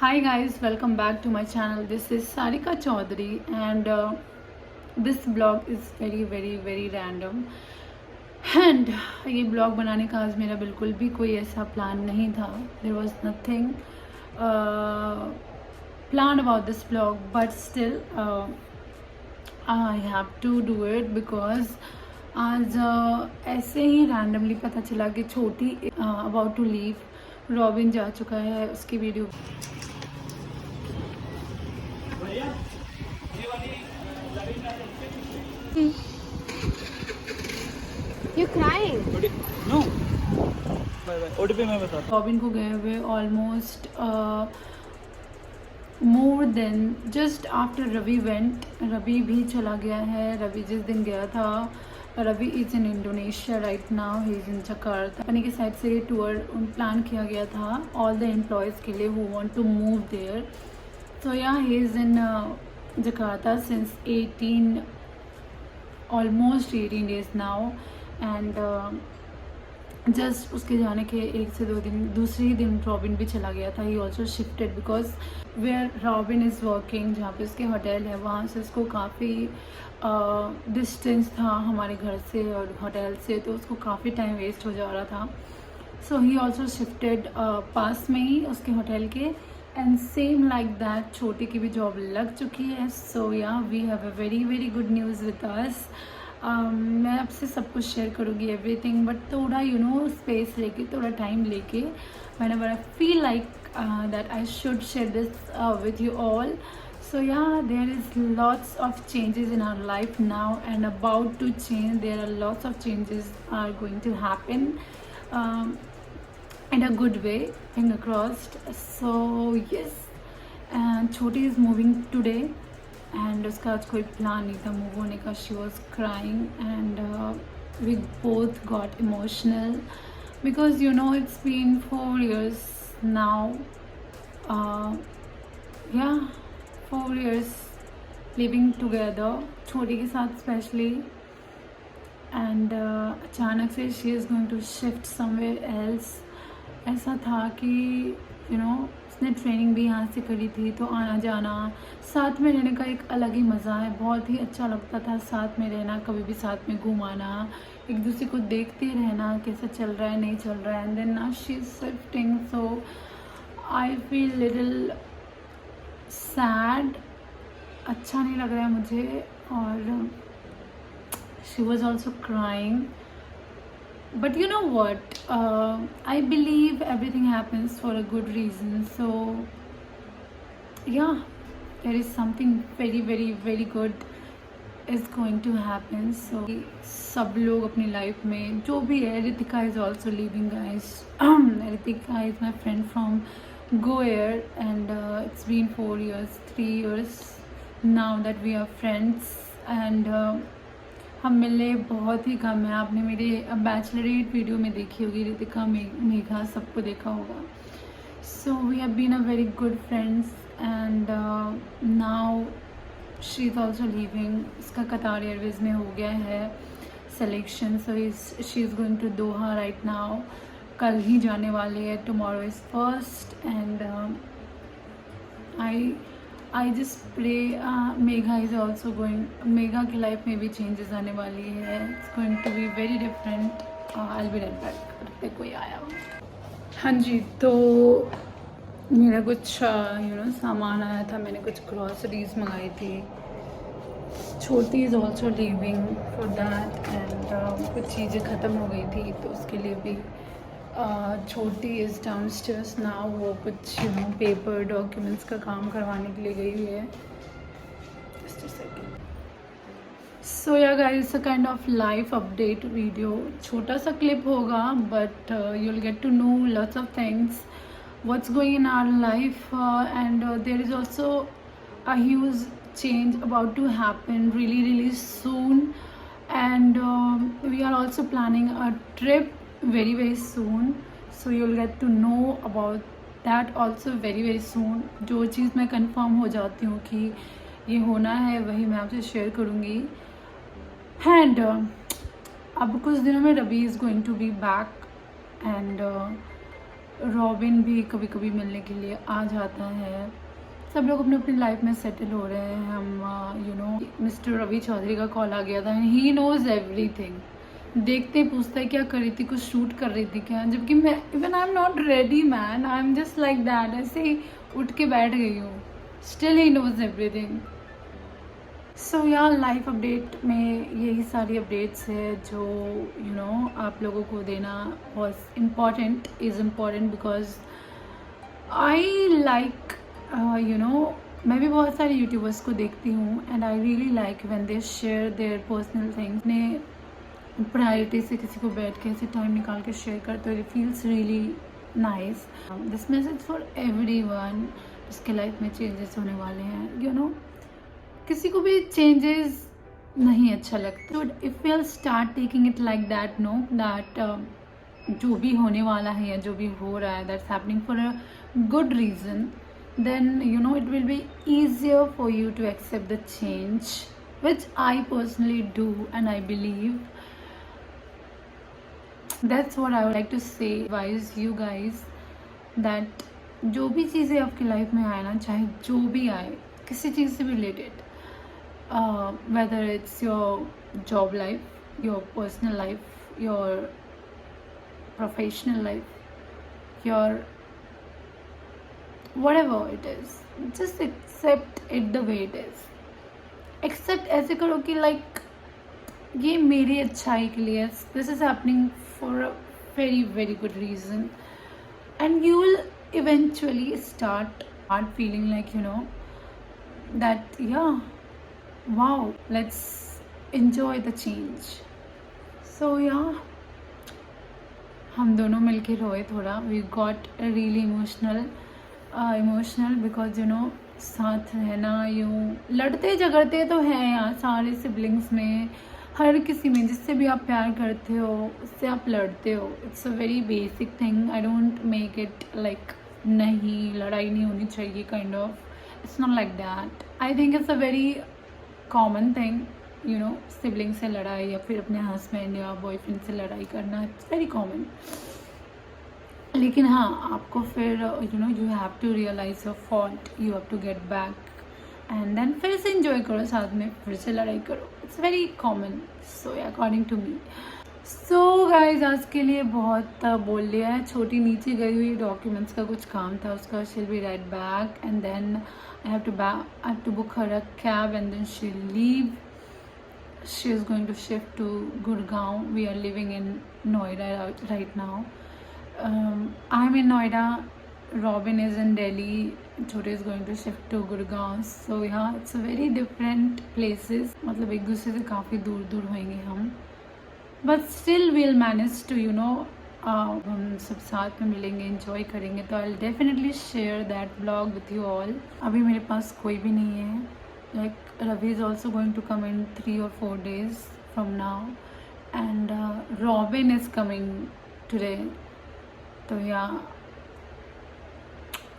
Hi guys, welcome back to my channel. This is Sarika Chaudhary and this blog is very random. And ये blog बनाने का आज मेरा बिल्कुल भी कोई ऐसा plan नहीं था. There was nothing planned about this blog, but still I have to do it because आज ऐसे ही randomly पता चला कि छोटी about to leave. रॉबिन जा चुका है, उसकी video You crying? No. OTP मैं बताता रॉबिन को गए हुए almost more than just after Ravi went. Ravi भी चला गया है. रवि जिस दिन गया था, Ravi is in Indonesia right now. He is in Jakarta. Company की साइड से ये टूर प्लान किया गया था ऑल द एम्प्लॉयज़ के लिए who want to move there. So yeah he is in Jakarta since 18 almost 18 days now. And just उसके जाने के 1 से 2 दिन दूसरे दिन रॉबिन भी चला गया था. He also shifted because where Robin is working, जहाँ पे उसके होटल है, वहाँ से उसको काफ़ी डिस्टेंस था हमारे घर से और होटल से, तो उसको काफ़ी टाइम वेस्ट हो जा रहा था. सो ही ऑल्सो शिफ्टेड पास में ही उसके होटल के. एंड सेम लाइक दैट छोटी की भी जॉब लग चुकी है. So yeah we have a very good news with us. मैं आपसे सब कुछ शेयर करूँगी एवरीथिंग, बट थोड़ा स्पेस लेके, थोड़ा टाइम लेके. मैंने बड़ा feel like that I should share this with you all. So yeah, there is lots of changes in our life now and about to change. There are lots of changes are going to happen in a good way, finger crossed. So yes, and Choti is moving today and उसका आज कोई plan नहीं था move होने का. She was crying and we both got emotional because it's been 4 years now. Yeah, 4 years living together, छोटी के साथ स्पेशली. एंड अचानक से she is going to shift somewhere else. ऐसा था कि उसने ट्रेनिंग भी यहाँ से करी थी, तो आना जाना साथ में रहने का एक अलग ही मज़ा है. बहुत ही अच्छा लगता था साथ में रहना, कभी भी साथ में घुमाना, एक दूसरे को देखते रहना कैसा चल रहा है नहीं चल रहा है. And then now she is shifting, so I feel little sad. अच्छा नहीं लग रहा है मुझे. और she was also crying. But you know what, I believe everything happens for a good reason. So yeah, there is something very good is going to happen. So सब लोग अपनी लाइफ में जो भी है, Ritika is also living guys. Ritika is my friend from Go Air and it's been 4 years, 3 years now that we are friends. And हम मिले बहुत ही कम है. आपने मेरे बैचलरेट वीडियो में देखी होगी, रितिका मेघा सबको देखा होगा. So we have been a very good friends and now she is also leaving. इसका कतार एयरवेज में हो गया है selection. So she is going to Doha right now. कल ही जाने वाले है. Tomorrow is first and I just pray Megha is also going. Megha की लाइफ में भी चेंजेस आने वाली है. It's going to be very different. I will be right back. पे कोई आया. हाँ जी, तो मेरा कुछ सामान आया था. मैंने कुछ ग्रॉसरीज मंगाई थी. छोटी is also leaving for that. And कुछ चीज़ें ख़त्म हो गई थी, तो उसके लिए भी छोटी इज़ डाउनस्टेयर्स नाउ. वो कुछ पेपर डॉक्यूमेंट्स का काम करवाने के लिए गई हुई है. Just a second. So yeah guys, a kind of life update video. छोटा सा क्लिप होगा, but you will get to know lots of things what's going in our life. And there is also a huge change about to happen really soon. And we are also planning a trip very soon. So you'll get to know about that also very soon. जो चीज़ मैं confirm हो जाती हूँ कि ये होना है, वही मैं आपसे शेयर करूँगी. एंड अब कुछ दिनों में Ravi is going to be back. And Robin भी कभी कभी मिलने के लिए आ जाता है। सब लोग अपने अपनी लाइफ में सेटल हो रहे हैं। हम you know mister Ravi Chaudhary का कॉल आ गया था, ही नोज़ एवरीथिंग। देखते ही पूछता है क्या कर रही थी, कुछ शूट कर रही थी क्या, जबकि मैं even I am not ready man, I am just like that, ऐसे ही उठ के बैठ गई हूँ। Still he knows everything. So यार लाइफ अपडेट में यही सारी अपडेट्स है जो यू नो आप लोगों को देना was important, is important because I like you know मैं भी बहुत सारे यूट्यूबर्स को देखती हूँ and I really like when they share their personal things. ने प्रायोरिटी से किसी को बैठ के ऐसे टाइम निकाल के शेयर करते हो, it feels really nice. This message for everyone जिसके लाइफ में चेंजेस होने वाले हैं। यू नो किसी को भी चेंजेस नहीं अच्छा लगता, तो if we are start taking it like that, no that जो भी होने वाला है या जो भी हो रहा है that's happening for a good reason, then you know it will be easier for you to accept the change, which I personally do and I believe that's what I would like to say, advise you guys that जो भी चीज़ें आपकी life में आए ना, चाहे जो भी आए, किसी चीज़ से भी related, whether it's your job life, your personal life, your professional life, your whatever it is, just accept it the way it is. Accept ऐसे करो कि like ये मेरी अच्छाई के लिए, this is happening for a very very good reason, and you will eventually start feeling like you know that yeah, wow, let's enjoy the change. So yeah, हम दोनों मिलके रोए थोड़ा, we got really emotional because you know साथ रहना, यूँ लड़ते झगड़ते तो हैं यार सारे सिबलिंग्स में, हर किसी में जिससे भी आप प्यार करते हो उससे आप लड़ते हो। It's a very basic thing, I don't make it like नहीं लड़ाई नहीं होनी चाहिए kind of, it's not like that. I think it's a very common thing, you know sibling से लड़ाई या फिर अपने हस्बैंड या बॉयफ्रेंड से लड़ाई करना, इट्स वेरी कॉमन। लेकिन हाँ आपको फिर you know you have to realise your fault, you have to get back and then फिर से इंजॉय करो, साथ में फिर से लड़ाई करो, it's very common. So according to me. So guys आज के लिए बहुत बोल लिया है। छोटी नीचे गई हुई डॉक्यूमेंट्स का कुछ काम था उसका, she will be right back and then I have to book her a cab and then she will leave. She is going to shift to Gurgaon, we are living in Noida right now. I'm in Noida, Robin is in Delhi, Chote is going to shift to Gurgaon. So yeah, it's a very different places. मतलब एक दूसरे से काफ़ी दूर दूर होंगे हम, but still we'll manage to you know हम सब साथ में मिलेंगे, enjoy करेंगे। तो I'll definitely share that vlog with you all. अभी मेरे पास कोई भी नहीं है, like Ravi is also going to come in 3 or 4 days from now, and Robin is coming today. तो या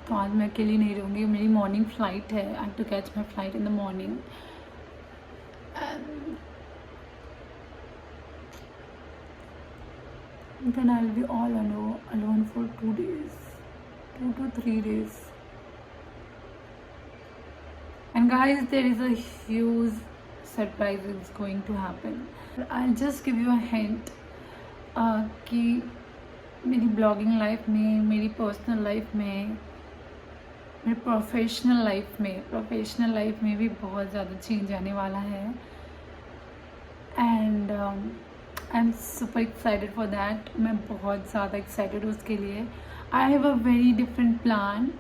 तो आज मैं अकेली नहीं रहूँगी, मेरी मॉर्निंग फ्लाइट है, I have to catch my flight in the morning and then I will be all alone for 2 days, 2 to 3 days. And guys, there is a huge surprise is going to happen. I'll just give you a hint कि मेरी blogging life में, मेरी personal life में, मेरी professional life में भी बहुत ज़्यादा चेंज आने वाला है and I am super excited for that. मैं बहुत ज़्यादा एक्साइटेड हूँ उसके लिए। I have a very different plan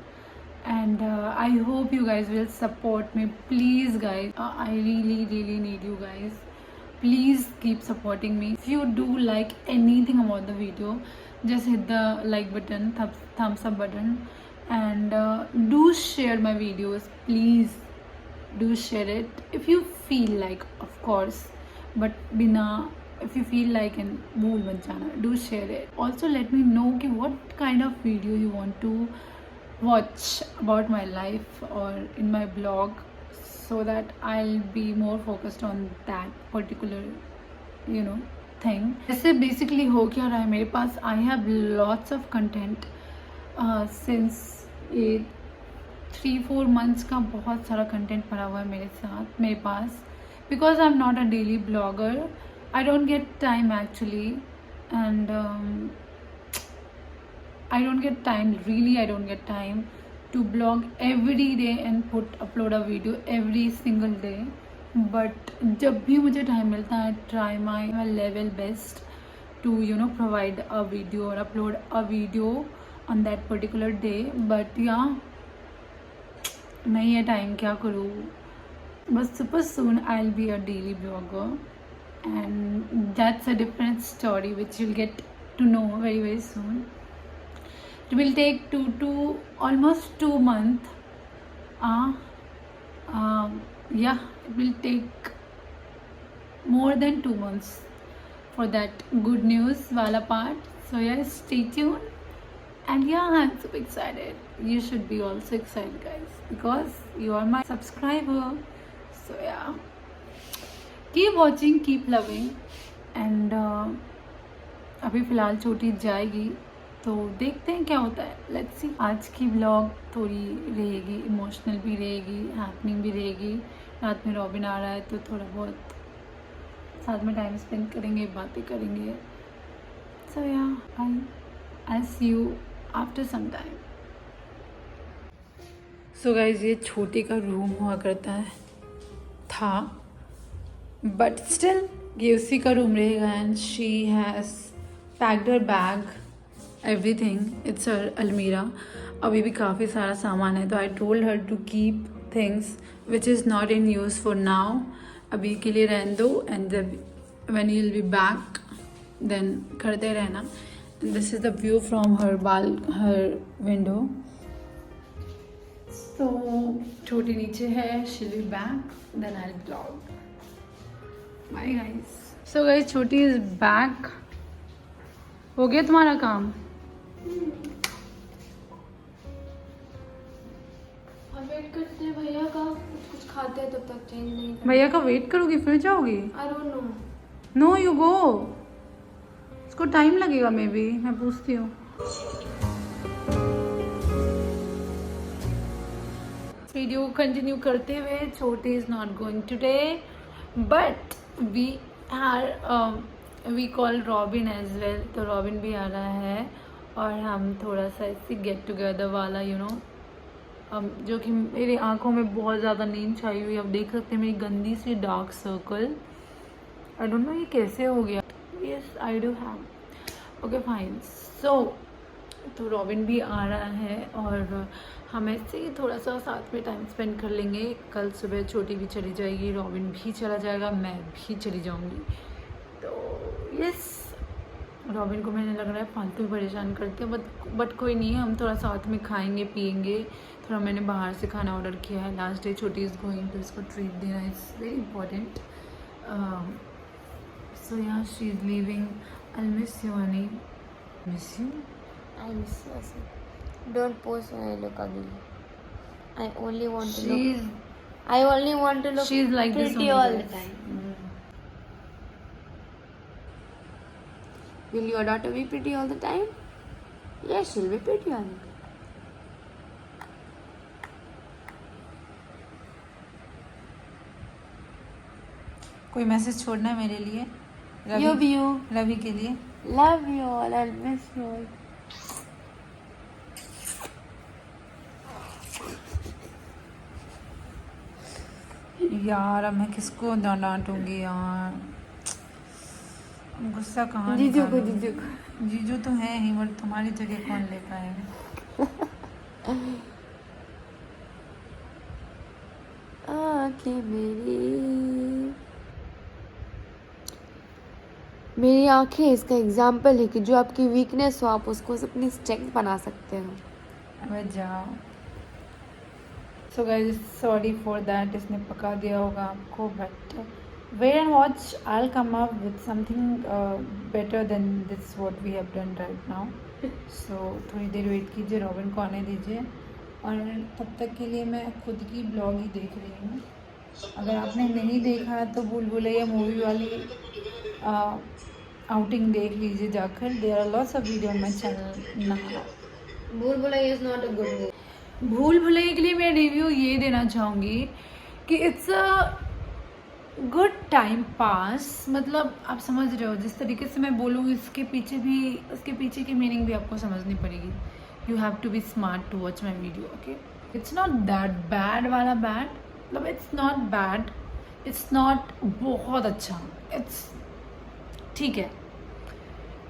and I hope you guys will support me, please guys. I really need you guys. Please keep supporting me. If you do like anything about the video, just hit the like button, thumbs up button, and do share my videos. Please do share it if you feel like, of course, but if you feel like and bhul mat jana, do share it. Also let me know कि what kind of video you want to watch about my life or in my blog, so that I'll be more focused on that particular thing. ऐसे basically हो क्या रहा है मेरे पास, I have lots of content since ये 3-4 months का बहुत सारा कंटेंट पड़ा हुआ है मेरे पास, because I am not a daily blogger. I don't get time actually, and I don't get time, really I don't get time to blog every day and upload a video every single day. But जब भी मुझे time मिलता है, try my level best to provide a video or upload a video on that particular day. But yeah, नहीं है time, क्या करूँ. बस super soon I'll be a daily blogger, and that's a different story which you'll get to know very very soon. It will take almost 2 months. Yeah, it will take more than 2 months for that good news wala part. So yeah, stay tuned. And yeah, I'm super excited. You should be also excited, guys, because you are my subscriber. So yeah, keep watching, keep loving. And अभी फ़िलहाल छोटी जाएगी तो देखते हैं क्या होता है. Let's see. आज की व्लॉग थोड़ी रहेगी इमोशनल भी रहेगी, हैपनिंग भी रहेगी. रात में रॉबिन आ रहा है तो थोड़ा बहुत साथ में टाइम स्पेंड करेंगे, बातें करेंगे. So yeah, I see you after some time. So guys, ये छोटी का रूम हुआ करता था, बट स्टिल ये उसी का रूम रहेगा. And she has packed her bag, everything. It's her अलमीरा. अभी भी काफ़ी सारा सामान है, तो I told her to keep things which is not in use for now. अभी के लिए रहने दो, and when you will be back then करते रहना. This is the view from her window. So छोटी नीचे है, she will be back, then I will blog. Bye guys. So guys, छोटी इज़ बैक. हो गया तुम्हारा काम? वेट करते हैं भैया का, कुछ खाते हैं तब तक चेंज नहीं. भैया का वेट करोगी फिर जाओगी? I don't know. No, you go. उसको टाइम लगेगा मे बी, मैं पूछती हूँ. वीडियो कंटिन्यू करते हुए, Chhoti is not going today, but we call Robin as well. तो रॉबिन भी आ रहा है और हम थोड़ा सा ऐसे गेट टुगेदर वाला जो कि मेरी आंखों में बहुत ज़्यादा नींद छाई हुई. आप देख सकते हैं मेरी गंदी सी dark circle. I don't know ये कैसे हो गया. Yes, I do have. Okay fine. So तो रॉबिन भी आ रहा है और हम ऐसे ही थोड़ा सा साथ में टाइम स्पेंड कर लेंगे. कल सुबह छोटी भी चली जाएगी, रॉबिन भी चला जाएगा, मैं भी चली जाऊंगी. तो यस, रॉबिन को मैंने लग रहा है फालतू परेशान करते हैं, बट कोई नहीं है. हम थोड़ा साथ में खाएंगे पिएंगे. थोड़ा मैंने बाहर से खाना ऑर्डर किया है. लास्ट डे छोटी इज़ गोइंग, तो इसको ट्रीट देना इज़ वेरी इंपॉर्टेंट. सो या, she is leaving. I miss you Honey. Miss you. I miss you also. Don't post when I look ugly. I only want to She's look. I only want to look she's like this pretty only, all the guys. time. Will your daughter be pretty all the time? Yes, she'll be pretty all the time. कोई message छोड़ना है मेरे लिए? रवि के लिए. Love you all. I'll miss you all. यार अब मैं किसको डांटूंगी यार. गुस्सा कहाँ जीजू को. जीजू तो है ही, बट तुम्हारी जगह कौन ले पाएगा. आँखें मेरी आँखें इसका एग्जाम्पल है कि जो आपकी वीकनेस हो आप उसको अपनी स्ट्रेंथ बना सकते हो. अब जाओ. So guys, sorry for that. इसने पका दिया होगा आपको, but wait and watch. I will come up with something better than this what we have done right now. So थोड़ी देर वेट कीजिए, रॉबिन को आने दीजिए, और तब तक के लिए मैं खुद की ब्लॉग ही देख रही हूँ. अगर आपने नहीं देखा तो भूल भुलैया मूवी वाली आउटिंग देख लीजिए जाकर. There are lots of video on my channel now. Bhool Bhulaiyaa is not a good movie. Bhool Bhulaiyaa के लिए मैं रिव्यू ये देना चाहूँगी कि it's a good time pass. मतलब आप समझ रहे हो, जिस तरीके से मैं बोलूँगी उसके पीछे की मीनिंग भी आपको समझनी पड़ेगी। You have to be smart to watch my video, okay. It's not that bad वाला बैड, मतलब it's not bad, it's not बहुत अच्छा, इट्स ठीक है।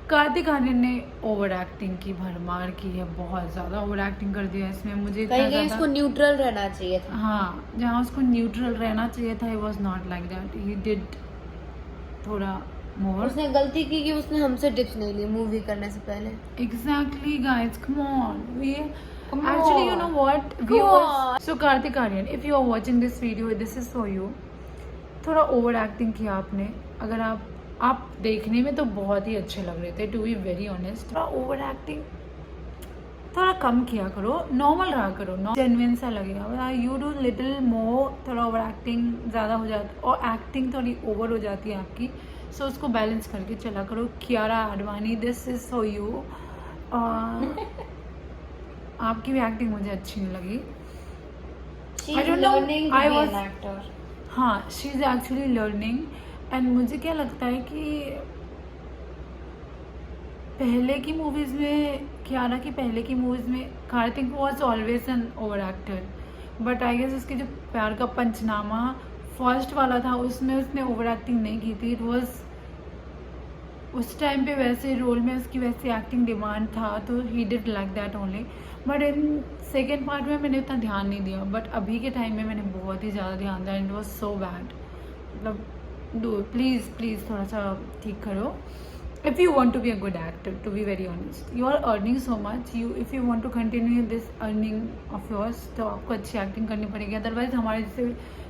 कार्तिक आर्यन ने ओवर एक्टिंग की भरमार की है, बहुत ज़्यादा ओवर एक्टिंग कर दिया इसमें। मुझे इतना कहीं ज़्यादा इसको न्यूट्रल रहना चाहिए था। हाँ, जहाँ उसको न्यूट्रल रहना चाहिए था, he was not like that, he did थोड़ा मोर। उसने गलती की कि उसने हमसे टिप्स नहीं ली मूवी करने से पहले। Exactly, guys, come on. Come Actually, you on. know what? Come Viewers, on. so Kartik Aaryan, if you are watching this video, this is for you. थोड़ा ओवर एक्टिंग किया आपने। अगर आप देखने में तो बहुत ही अच्छे लग रहे थे, टू बी वेरी ऑनेस्ट। थोड़ा ओवर एक्टिंग थोड़ा कम किया करो, नॉर्मल रहा करो, जेन्युइन सा लगेगा। यू डू लिटिल मोर, थोड़ा ओवर एक्टिंग ज़्यादा हो जाती और एक्टिंग थोड़ी ओवर हो जाती है आपकी, सो उसको बैलेंस करके चला करो। Kiara Advani, this is for you. आपकी भी एक्टिंग मुझे अच्छी नहीं लगी। She I is don't know, learning to I be was- an actor. हाँ, she is actually learning. And मुझे क्या लगता है कि पहले की मूवीज़ में, कियारा की पहले की मूवीज़ में Kartik was always an over actor, but I guess उसके जो प्यार का पंचनामा फर्स्ट वाला था उसमें उसने ओवर एक्टिंग नहीं की थी। इट वॉज उस टाइम पे वैसे रोल में उसकी वैसी एक्टिंग डिमांड था, तो he did like that only. But in second part में मैंने उतना ध्यान नहीं दिया, बट अभी के टाइम में मैंने बहुत ही ज़्यादा ध्यान दिया। It was so bad. मतलब डू प्लीज़ थोड़ा सा ठीक करो। If you want to be a good actor, to be very honest, you are earning so much, if you want to continue this earning of yours, तो आपको अच्छी acting करनी पड़ेगी, अदरवाइज हमारे जैसे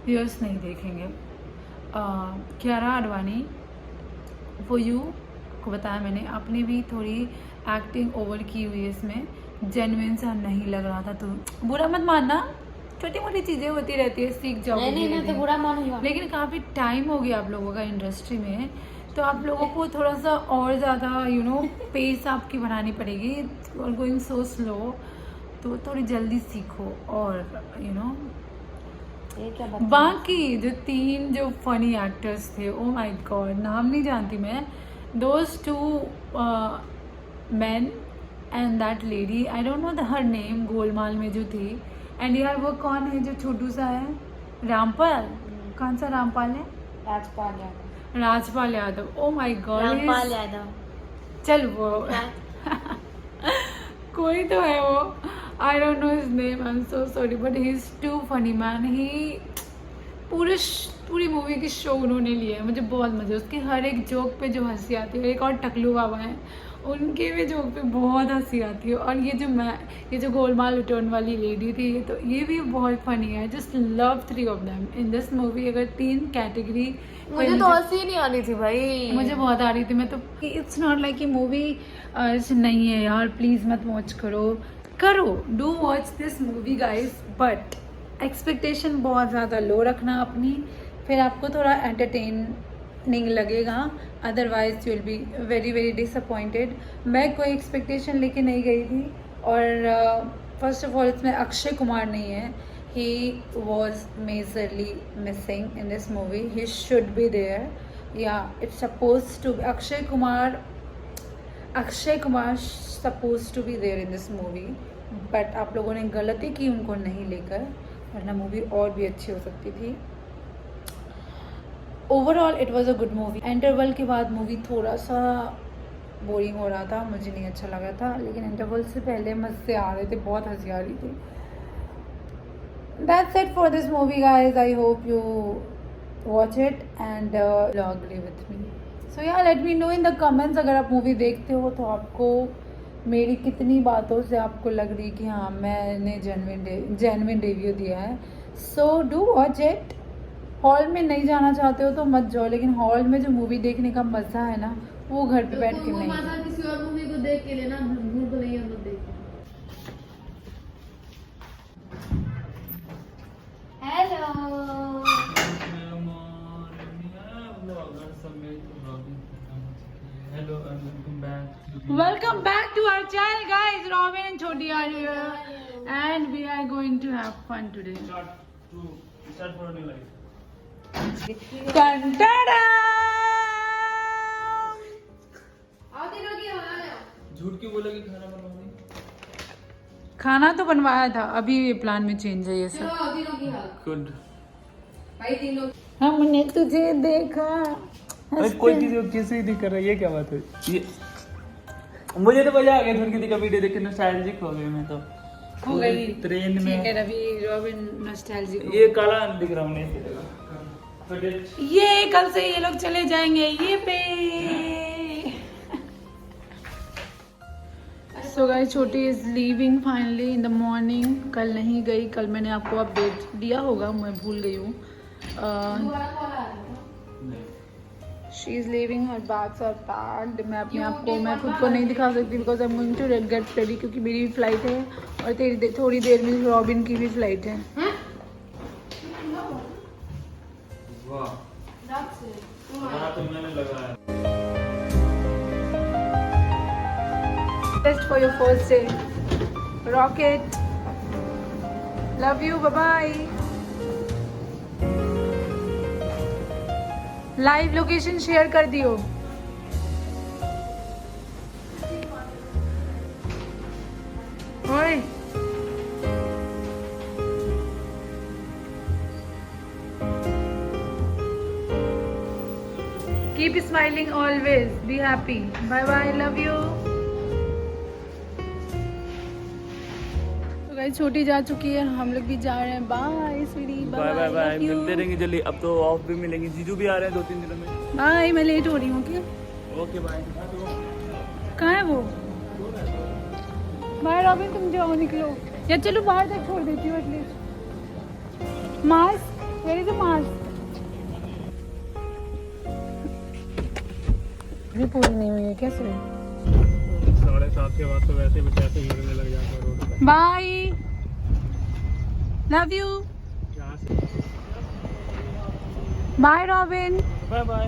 व्यूअर्स नहीं देखेंगे। कियारा आडवाणी, फॉर यू को बताया मैंने, आपने भी थोड़ी एक्टिंग ओवर की हुई है इसमें, जेन्युइन सा नहीं लग रहा था। तो बुरा मत मानना, छोटी मोटी चीज़ें होती रहती है, सीख जाओगे नहीं, मैं तो धीरे-धीरे। बुरा मानूंगा। लेकिन काफ़ी टाइम हो गया आप लोगों का इंडस्ट्री में, तो आप लोगों को थोड़ा सा और ज़्यादा पेस आपकी बढ़ानी पड़ेगी। और गोइंग सो स्लो, तो थोड़ी जल्दी सीखो। और ये क्या बात? बाकी जो 3 जो फनी एक्टर्स थे, ओ माय गॉड, नाम नहीं जानती मैं, those 2 men and that lady, I don't no her name, Golmaal में जो थी। एंड यार वो कौन है जो छोटू सा है, रामपाल, कौन सा रामपाल है? Rajpal Yadav. Rajpal Yadav, oh my god, Rampal Yadav. चल वो कोई तो है वो, I don't know his name, I am so sorry, but he is too funny man. He पूरी मूवी की शो उन्होंने लिया है, मुझे बहुत मजा, उसके हर एक जोक पे जो हंसी आती है। एक और टकलू बाबा है, उनके भी जोक पे बहुत हंसी आती है। और ये जो गोलमाल रिटर्न वाली लेडी थी, ये भी बहुत फनी है। Just love 3 of them in this movie. अगर 3 कैटेगरी, मुझे तो हंसी नहीं आ रही थी भाई। मुझे बहुत आ रही थी। मैं तो, इट्स नॉट लाइक कि मूवी नहीं है यार, प्लीज़ मत वॉच करो, do watch this movie guys, but expectation बहुत ज़्यादा लो रखना अपनी, फिर आपको थोड़ा एंटरटेनिंग लगेगा, otherwise you will be very very disappointed. मैं कोई एक्सपेक्टेशन लेके नहीं गई थी। और फर्स्ट ऑफ ऑल इसमें अक्षय कुमार नहीं है, he was majorly missing in this movie. He should be there. Yeah, it's supposed to be Akshay Kumar supposed to be there in this movie, but आप लोगों ने गलती की उनको नहीं लेकर, वरना मूवी और भी अच्छी हो सकती थी। Overall it was a good movie. Interval के बाद मूवी थोड़ा सा बोरिंग हो रहा था, मुझे नहीं अच्छा लगा था, लेकिन इंटरवल से पहले मज़े आ रहे थे, बहुत हंसी आ रही थी। That's it for this movie guys. I hope you watch it and agree with me. So yeah, let me know in the comments अगर आप मूवी देखते हो तो आपको मेरी कितनी बातों से आपको लग रही कि हाँ मैंने जेन्युइन रिव्यू दिया है। So do watch it. Hall में नहीं जाना चाहते हो तो मत जाओ, लेकिन हॉल में जो मूवी देखने का मज़ा है ना, वो घर पे बैठ के नहीं है। किसी और मूवी को देख के लेना, भूल भुलैया मत देखना। Hello and welcome back to Welcome back to our channel, guys. Robin and Choti are here, and we are going to have fun today. Start for a new life. Ta-da! झूठ क्यों बोला कि खाना बनवाओगे? खाना तो बनवाया था, अभी ये प्लान में चेंज है ये सब। गुड। हमने तुझे देखा। अरे कोई चीज किसी नहीं कर रहा, ये क्या बात है? ये मुझे तो मजा आ गया धुन की वीडियो देख के, नॉस्टैल्जिक हो गई मैं तो। हो गई ट्रेन ठीक है में रवि, रॉबिन नॉस्टैल्जिक। ये काला दिख रहा हूँ ये कल से ये लोग चले जाएंगे ये पे। सो गाइस, छोटी is leaving finally in the morning. कल नहीं गई, कल मैंने आपको अपडेट दिया होगा, मैं भूल गई हूँ। She is leaving, her bags are packed. मैं अपने आप को, मैं खुद को नहीं दिखा सकती because I am going to get ready, क्योंकि मेरी भी फ्लाइट है और थोड़ी देर में रॉबिन की भी फ्लाइट है। वाह, तो मैंने लगाया। Best for your first day. Rocket. Love you. Bye bye. Live location share कर दियो। ओए keep smiling always, be happy. Bye bye, love you. तो गाइस, छोटी जा चुकी है, हम लोग भी जा रहे हैं। Bye sweetie, bye bye bye, मिलते रहेंगे जल्दी। अब तो ऑफ भी मिलेंगे, जीजू भी आ रहे हैं 2-3 दिनों में। बाय, मैं लेट हो रही हूँ क्या? Okay bye. कहाँ है वो? बाय रॉबिन, तुम जाओ, निकलो। या चलो बाहर तक छोड़ देती हूँ at least. Mask, where is the mask? भी पूरी नहीं हुई है, कैसे? 7:30 के बाद तो वैसे भी पैसे गिरने लग जाते हैं रोड पे। Bye, love you. Bye Robin. Bye bye.